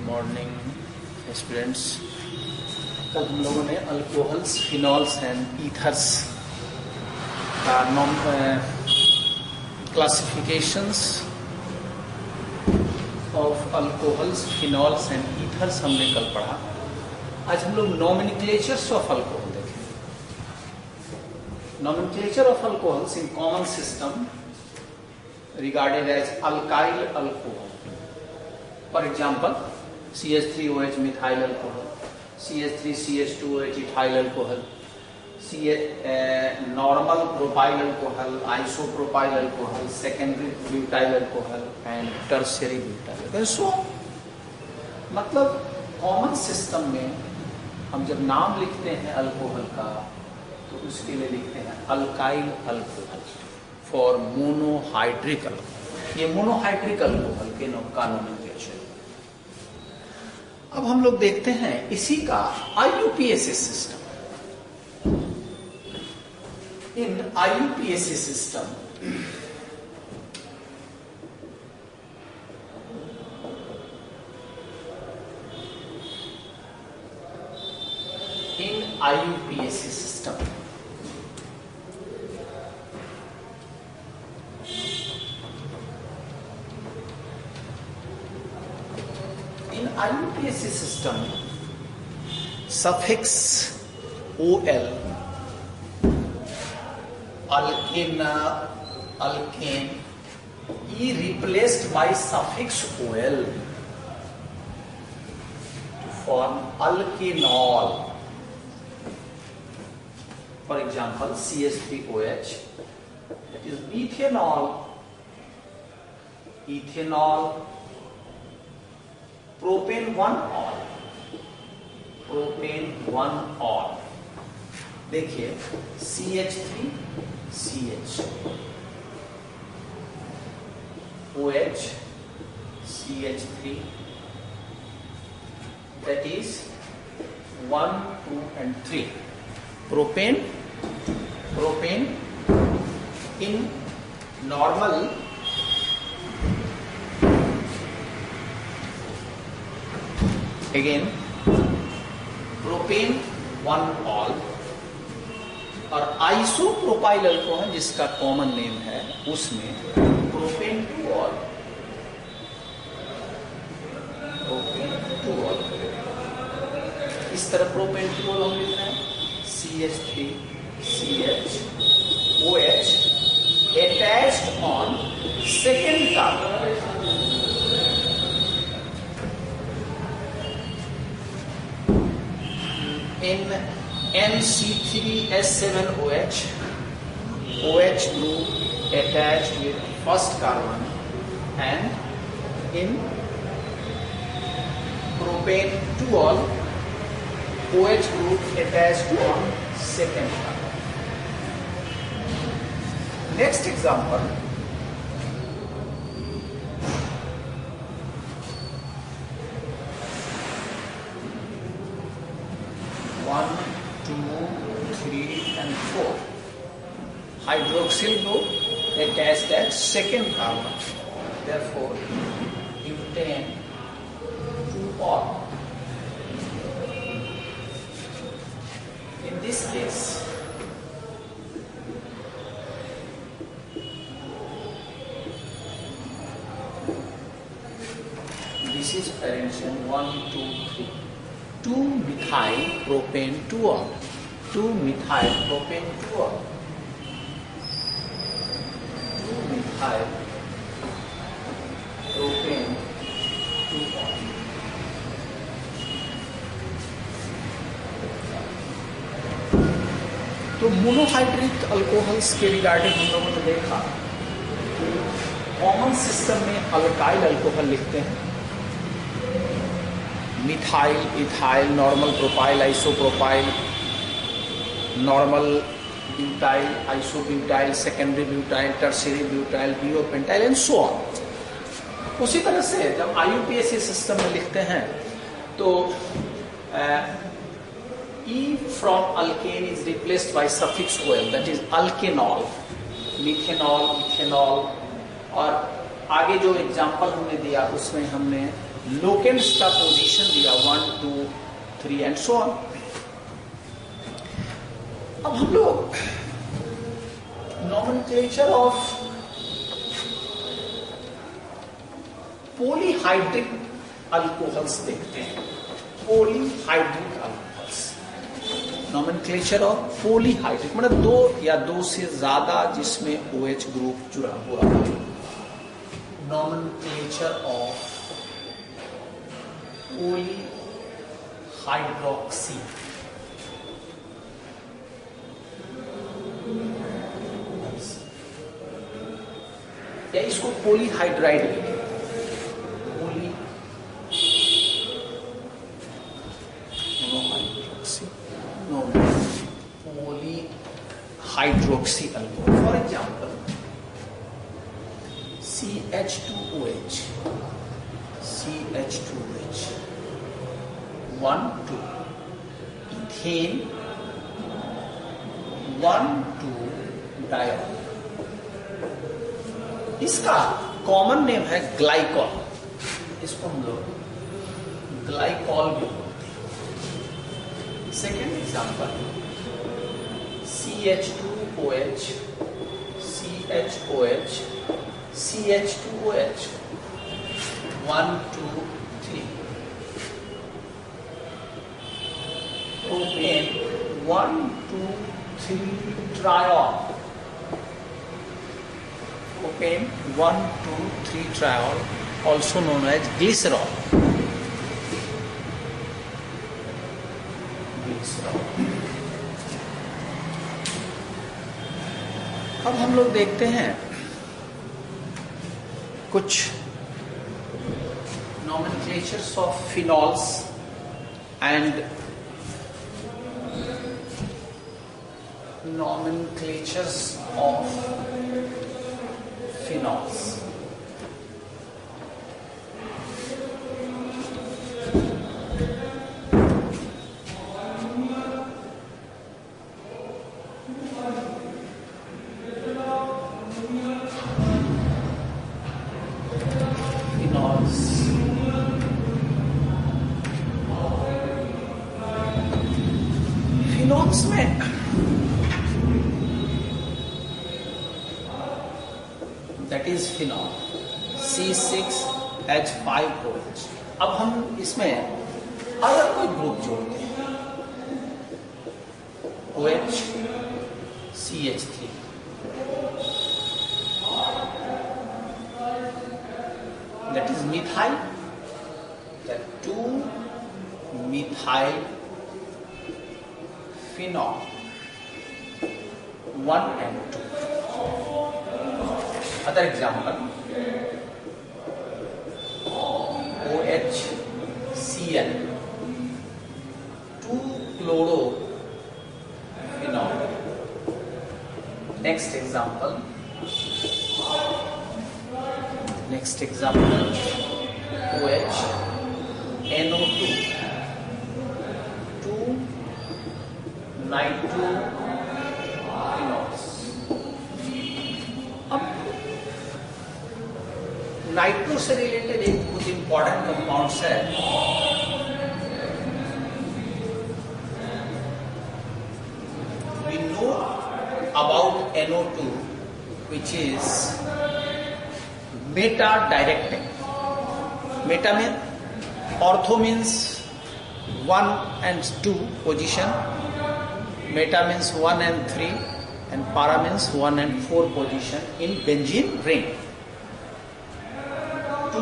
Morning students. कल हम लोगों ने अल्कोहल्स, फिनॉल्स एंड ईथर्स का classifications of alcohols, phenols and ethers हमने कल पढ़ा। आज हम लोग नॉमेनक्लेचर्स ऑफ अल्कोहल देखेंगे। Nomenclature of alcohols in common system regarded as alkyl alcohol. For example, CH3OH methyl alcohol, CH3CH2OH ethyl alcohol, normal propyl alcohol, isopropyl alcohol, secondary butyl alcohol and tertiary butyl alcohol. So, मतलब common system में हम जब नाम लिखते हैं alcohol का तो उसके लिए लिखते हैं alkyl alcohol for monohydric alcohol. ये मोनोहाइड्रिक अल्कोहल के का नोमेनक्लेचर। अब हम लोग देखते हैं इसी का IUPAC system. In IUPAC system IUPAC system, suffix OL, alkene, E replaced by suffix OL to form alkenol. For example, CH3OH, that is methanol, ethanol, propane 1-ol, देखिए CH3 CH OH CH3, that is 1, 2 and 3. Propane in normal again propane 1-ol और isopropyl alcohol जिसका common name है उसमें propane 2-ol, इस तरह propane 2-ol हम लिख रहे हैं CH3 CH OH attached on second carbon in NC3S7OH, OH group attached with first carbon, and in propane 2-ol, OH group attached on second carbon. Next example, hydroxyl group attached at second carbon, therefore butane 2-ol. In this case, this is parention 1, 2, 3. 2-methyl propane 2-ol, 2-methyl propane 2-ol. Propane 2-ol. तो monohydric alcohols के regarding हम लोगों ने देखा common system में alkyl alcohol लिखते हैं methyl, ethyl, normal propyl, isopropyl, normal butyl, isobutyl, secondary butyl, tertiary butyl, neopentyl and so on. उसी तरह से जब IUPAC सिस्टम में लिखते हैं तो E from alkane is replaced by suffix OL, that is alkanol, methanol, ethanol, और आगे जो एग्जाम्पल हमने दिया उसमें हमने लोकेंट्स का पोजीशन दिया 1 2 3 एंड सो ऑन। अब हम लोग नॉमेनक्लेचर ऑफ पॉलीहाइड्रिक अल्कोहल्स देखते हैं। Polyhydric alcohols, nomenclature of polyhydric मतलब दो या दो से ज्यादा जिसमें OH ग्रुप जुड़ा हुआ है। नॉमेनक्लेचर ऑफ पॉलीहाइड्रोक्सी, या इसको पॉलीहाइड्राइड लिखें, polyhydroxy alcohol. For example, CH2OH, CH2OH, 1 2, ethane, 1 2 diol. इसका कॉमन नेम है ग्लाइकॉल, इसको हम लोग ग्लाइकॉल भी बोलते हैं। Second example, CH2OH, CHOH, CH2OH, 1 2 3, propane, 1 2 3 triol, propane 1 2 3 triol, also known as glycerol. अब हम लोग देखते हैं कुछ nomenclatures of phenols and nomenclatures of phenols. Phenols में दैट इज फिनॉल C6H5OH। अब हम इसमें अगर कोई ग्रुप जोड़ते हैं OH CH3, that is methyl, that 2-methyl phenol 1 and 2. Other example, OHCl 2-chlorophenol. Next example, OHNO2 2-nitrophenols. अब नाइट्रो से रिलेटेड एक कुछ इंपॉर्टेंट कंपाउंड्स है, we know about NO2 which is meta directing. Meta में ortho means 1 and 2 position, meta means 1 and 3, and para means 1 and 4 position in benzene ring. 2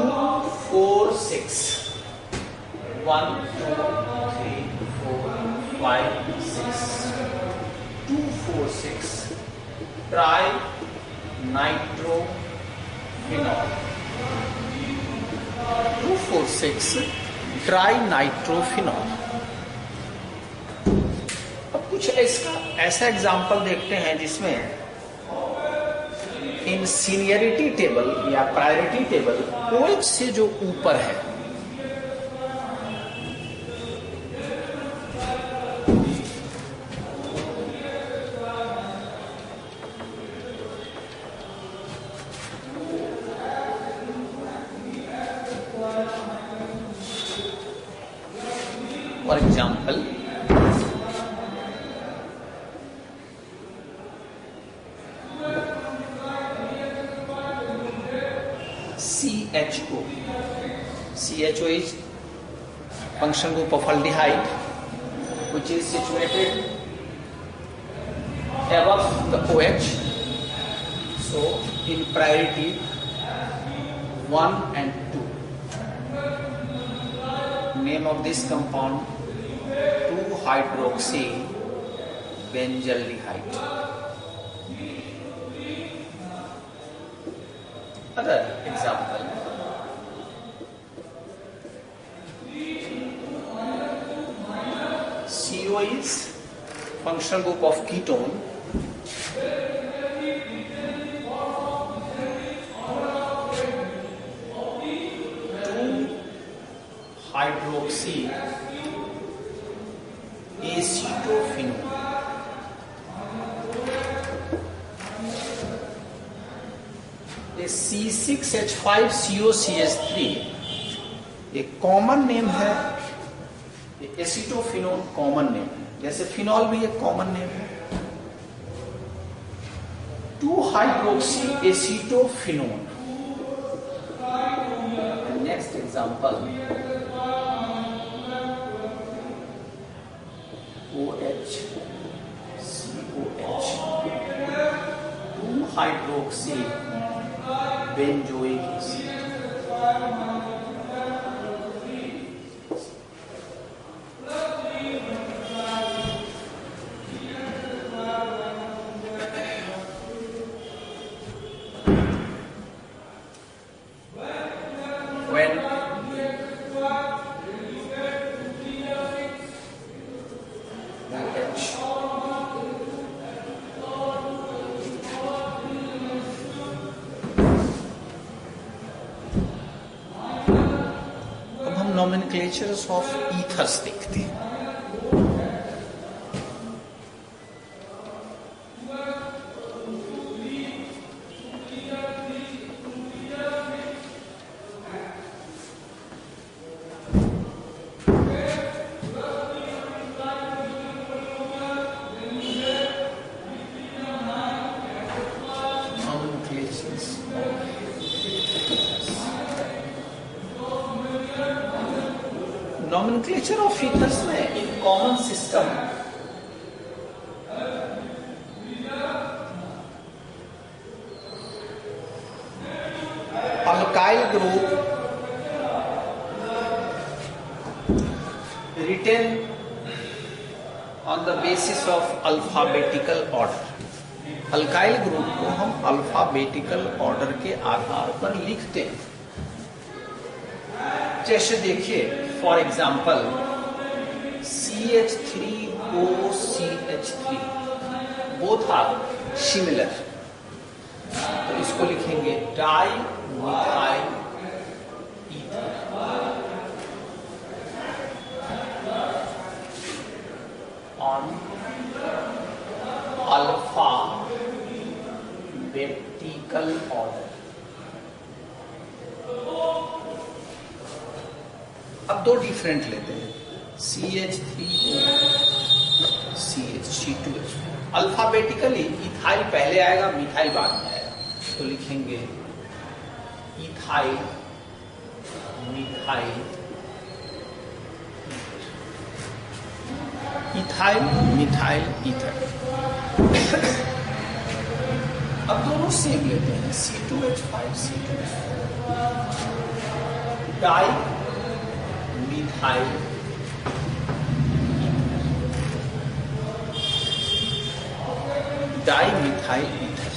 4 6, 1 2 3 4 5 6, 2 4 6 tri nitrophenol, 2 4 6 try nitrophenol. अब कुछ ऐसा example देखते हैं जिसमें इन seniority table या priority table OH से जो ऊपर है, For example, CHO. CHO is functional group of aldehyde, which is situated above the OH. So in priority 1 and 2. Name of this compound 2-hydroxy benzaldehyde. Other example, CO is functional group of ketone. 2-hydroxy acetophenone. C6H5COCH3 एक common name है, acetophenone common name है, जैसे phenol भी एक common name है. 2-hydroxy acetophenone. Next example, OH COH 2-hydroxy benzoic acid. When nomenclatures of ethers देखते हैं. Nomenclature of ethers में in common system alkyl group written on the basis of alphabetical order. alkyl group को हम alphabetical order के आधार पर लिखते हैं. जैसे देखिए, for example CH3OCH3 both are similar, तो इसको लिखेंगे di methyl ether. On alphabetical order. अब दो डिफरेंट लेते हैं, CH3CH2H. अल्फाबेटिकली इथाइल पहले आएगा, मिथाइल बाद में आएगा, तो लिखेंगे ethyl methyl ethyl methyl ether. अब दोनों सेम लेते हैं, C2H5 C2H5 di methyl dimethyl ether.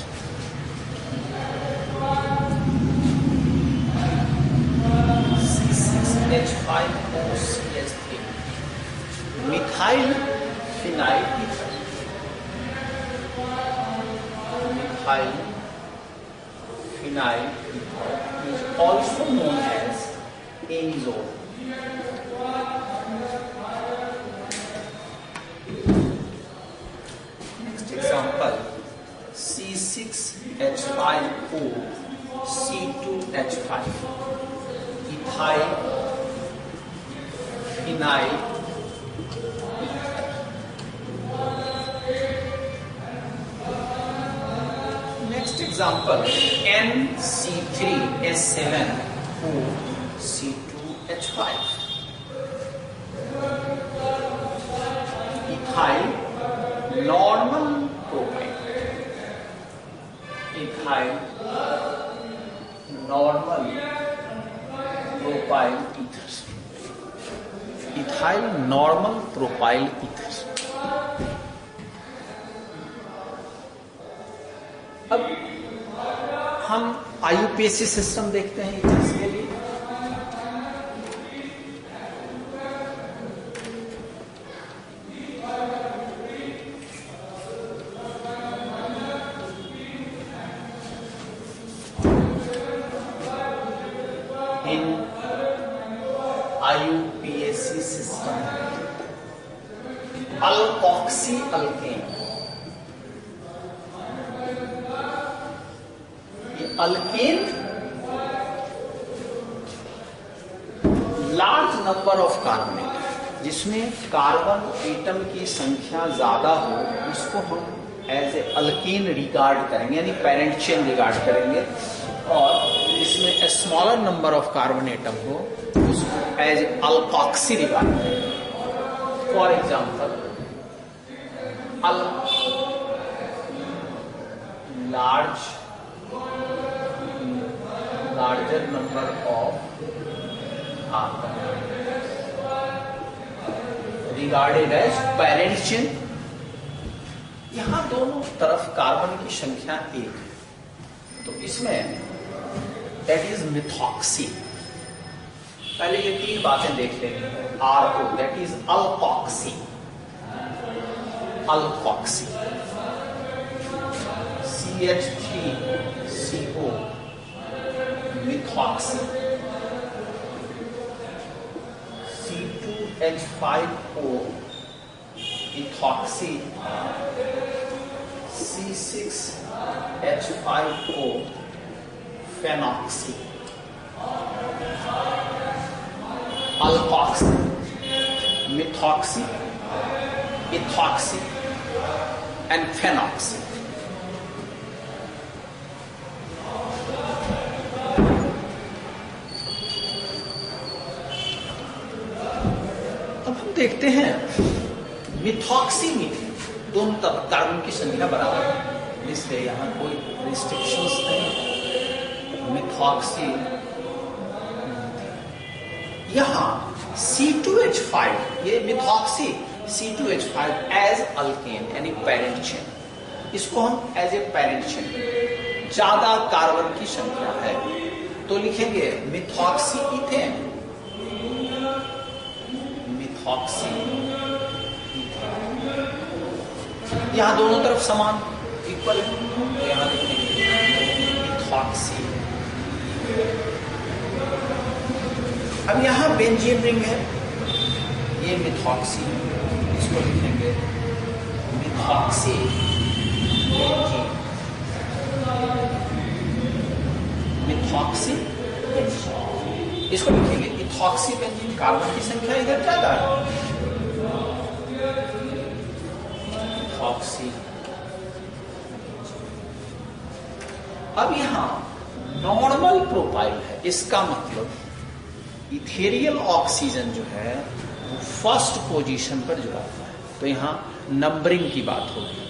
C6H5OCH3 methyl phenyl ether. Methyl phenyl ether is also known as azole. Next example, C6H5O C2H5 ethyl phenyl Next example, NC3S7OC2H5. Ethyl normal propyl. Ethyl normal propyl ethers. Ethyl normal propyl ethers. अब हम IUPAC system देखते हैं ethers के लिए. In IUPAC system, alkoxy alkane. Alkane, large number of carbon, जिसमें carbon atom की संख्या ज्यादा हो, उसको हम एज ए अल्केन रिगार्ड करेंगे, यानी पेरेंट चेन रिगार्ड करेंगे. और इसमें smaller number of carbon atom हो, उसको एज अल्कोक्सी रिगार्ड करेंगे. For example, larger number of carbon regarded as parent chain. यहां दोनों तरफ कार्बन की संख्या 1 है, तो इसमें that is methoxy. पहले ये 3 बातें देख लेंगे. R2, that is alkoxy. Alkoxy. CH3CO, methoxy. C2H5O, ethoxy. C6H5O, phenoxy. Alkoxy, methoxy, ethoxy and phenoxy. देखते हैं मिथॉक्सी मीथेन, दोनों तरफ कार्बन की संख्या बराबर है, इसलिए यहां कोई रिस्ट्रिक्शंस नहीं. मिथॉक्सी, यहां C2H5, ये मिथॉक्सी C2H5 एज अल्केन यानी पेरेंट चेन, इसको हम एज ए पेरेंट चेन, ज्यादा कार्बन की संख्या है तो लिखेंगे मिथॉक्सी इथेन. यहां दोनों तरफ समान इक्वल है, तो यहां लिखेंगे इथॉक्सी. अब यहां बेंजीन रिंग है, ये मिथॉक्सी, इसको लिखेंगे मिथॉक्सी बेंजीन. मिथॉक्सी इसको लिखेंगे इथॉक्सी बेंजीन. कार्बन की संख्या इधर ज्यादा है, इथॉक्सी. अब यहां नॉर्मल प्रोपाइल है, इसका मतलब इथेरियल ऑक्सीजन जो है वो फर्स्ट पोजीशन पर जुड़ा हुआ है, तो यहां नंबरिंग की बात होगी.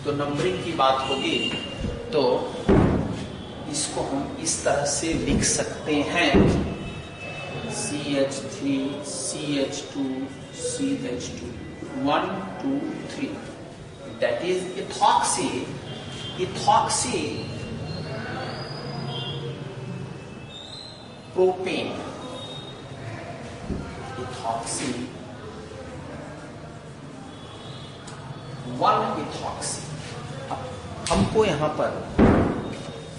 तो नंबरिंग की बात होगी तो इसको हम इस तरह से लिख सकते हैं CH3, CH2, CH2, 1, 2, 3. That is ethoxy. Ethoxy propane. Ethoxy 1 ethoxy. अब हमको यहां पर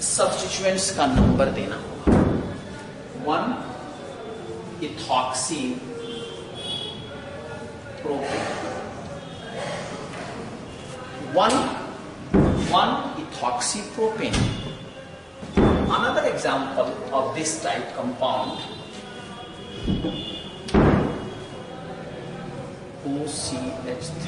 सब्स्टिट्यूएंट्स का नंबर देना होगा. 1 ethoxy propane. 1 ethoxy propane. Another example of this type compound OCH3.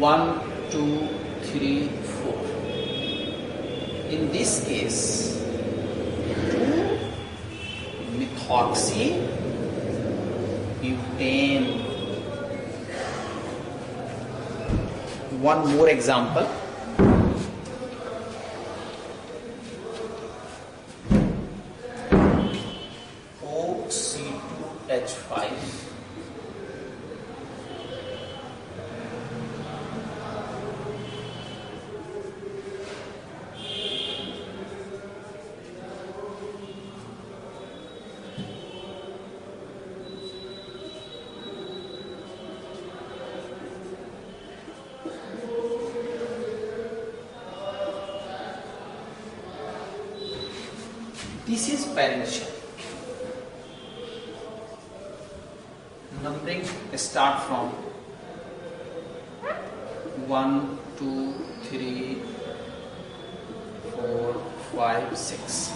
One, two, three, four. In this case, 2-methoxybutane. One more example. OC2H5. This is parent shell. Numbering start from 1, 2, 3, 4, 5, 6.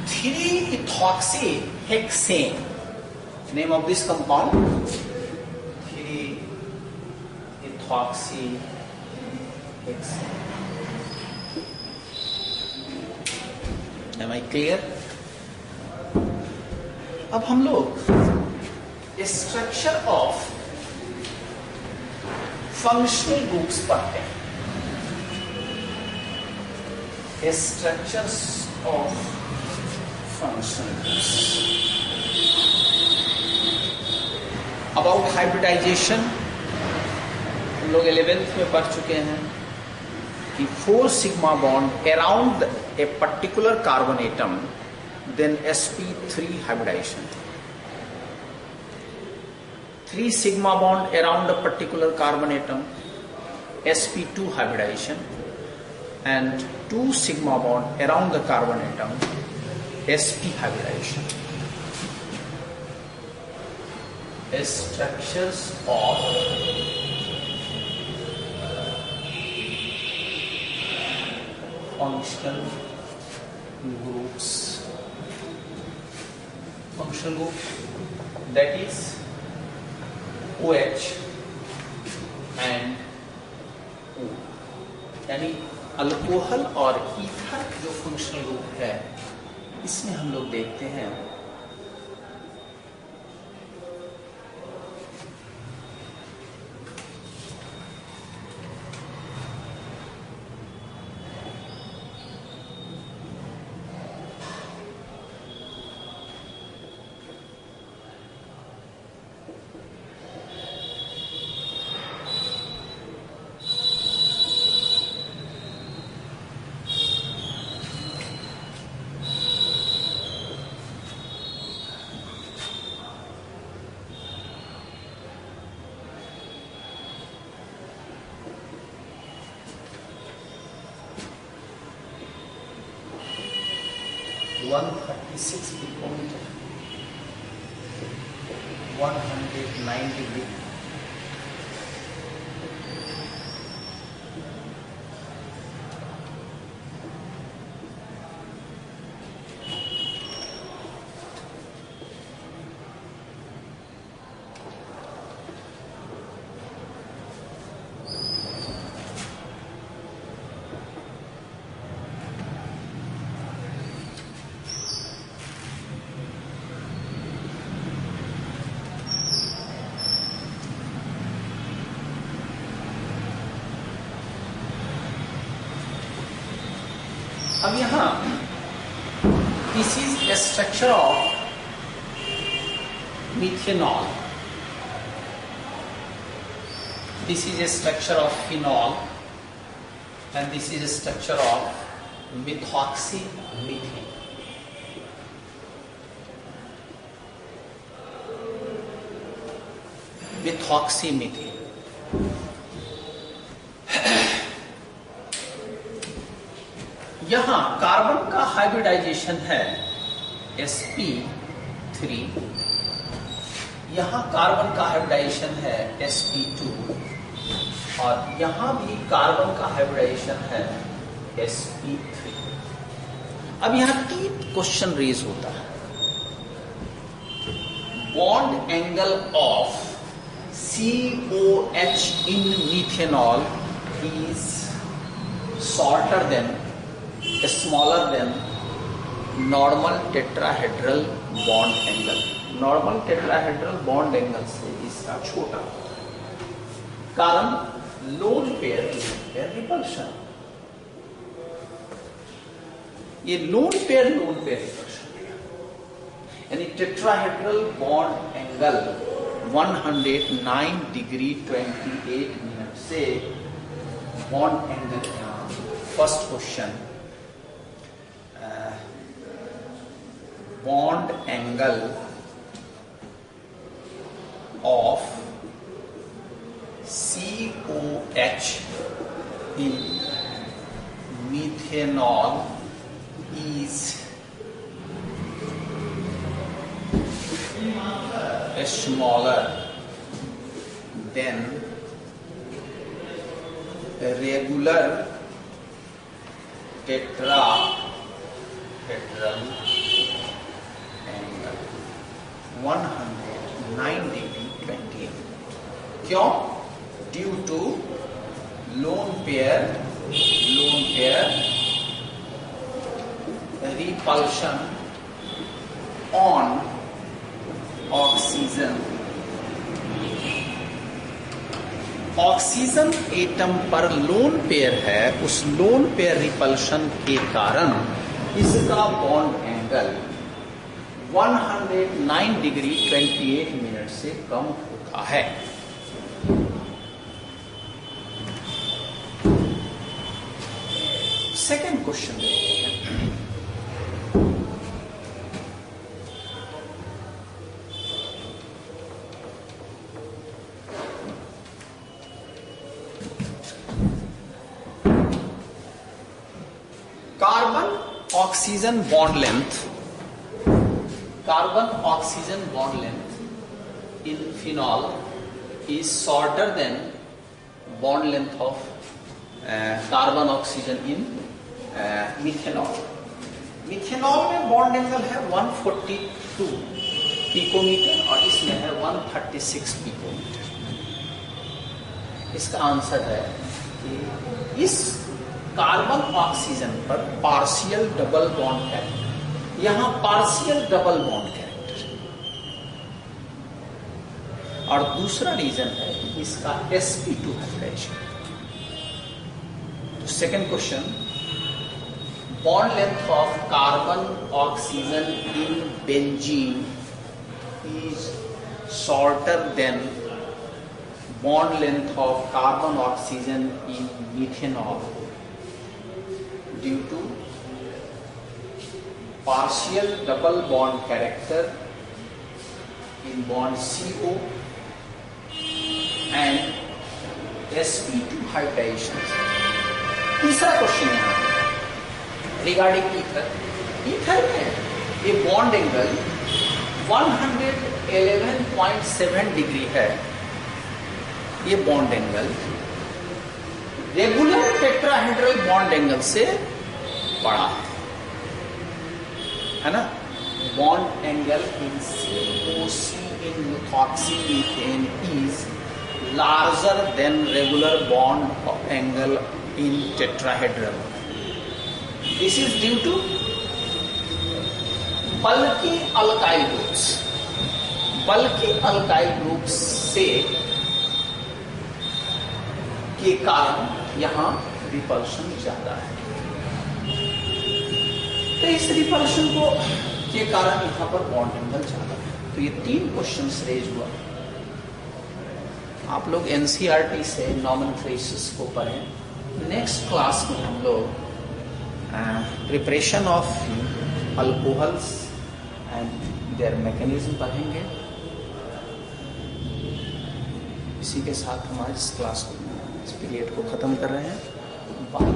3-ethoxyhexane. Name of this compound? 3-ethoxyhexane. Am I clear? अब हम लोग structure of functional groups पढ़ते हैं. Structures of functional groups. About hybridization हम लोग 11th में पढ़ चुके हैं कि 4 sigma bond around a particular carbon atom, then sp3 hybridization. 3 sigma bond around a particular carbon atom, sp2 hybridization, and 2 sigma bond around the carbon atom, sp hybridization. Structures of functional groups. Functional group, that is OH and O. यानी alcohol और ether जो functional group है, इसमें हम लोग देखते हैं (136 picometer, 109 degree. अब यहां this is a structure of methanol, this is a structure of phenol and this is a structure of methoxymethane. Methoxymethane यहां कार्बन का हाइब्रिडाइजेशन है sp3, यहां कार्बन का हाइब्रिडाइजेशन है sp2 और यहां भी कार्बन का हाइब्रिडाइजेशन है sp3। अब यहां 3 क्वेश्चन रेज होता है। Bond angle of COH in methanol is shorter than, smaller than normal tetrahedral bond angle। Normal tetrahedral bond angle से इसका छोटा, कारण लोन पेयर रिपल्शन। ये लोन पेयर रिपल्शन, यानी tetrahedral bond angle 109 degree 28 minute से bond angle. First question, bond angle of COH in methanol is smaller than regular tetrahedral angle 109 degree 28। क्यों? Due to lone pair repulsion on oxygen. Oxygen atom पर lone pair है, उस loan pair repulsion के कारण इसका bond angle 109 degree 28 minute से कम होता है। सेकेंड क्वेश्चन देखते हैं। Carbon oxygen bond length, carbon oxygen bond length in phenol is shorter than bond length of carbon oxygen in methanol। Methanol में बॉन्ड एंगल है 142 पिकोमीटर और इसमें है 136 पिकोमीटर। इसका आंसर है कि इस कार्बन ऑक्सीजन पर पार्शियल डबल बॉन्ड कैरेक्टर, यहां पार्शियल डबल बॉन्ड कैरेक्टर, और दूसरा रीजन है इसका sp2 हाइब्रिडेशन। तो second question, bond length of carbon oxygen in benzene is shorter than bond length of carbon oxygen in methanol due to partial double bond character in bond CO and sp2 hybridization। तीसरा question है regarding ether. Ether में ये bond angle 111.7 degree है। ये bond angle regular tetrahedral bond angle से बड़ा है ना। Bond angle in COC in methoxymethane is larger than regular bond angle in tetrahedral। This is due to bulky alkyl groups। bulky alkyl groups से के कारण यहां रिपल्शन ज्यादा है। तो इस रिपल्शन को के कारण यहां पर बॉन्ड एंगल ज्यादा है। तो ये 3 क्वेश्चन रेज हुआ। आप लोग एनसीईआरटी से नॉमेनक्लेचर्स को पढ़ें। नेक्स्ट क्लास में हम लोग preparation of alcohols and there mechanism पढ़ेंगे। इसी के साथ हमारे इस क्लास को, इस पीरियड को खत्म कर रहे हैं। बाय।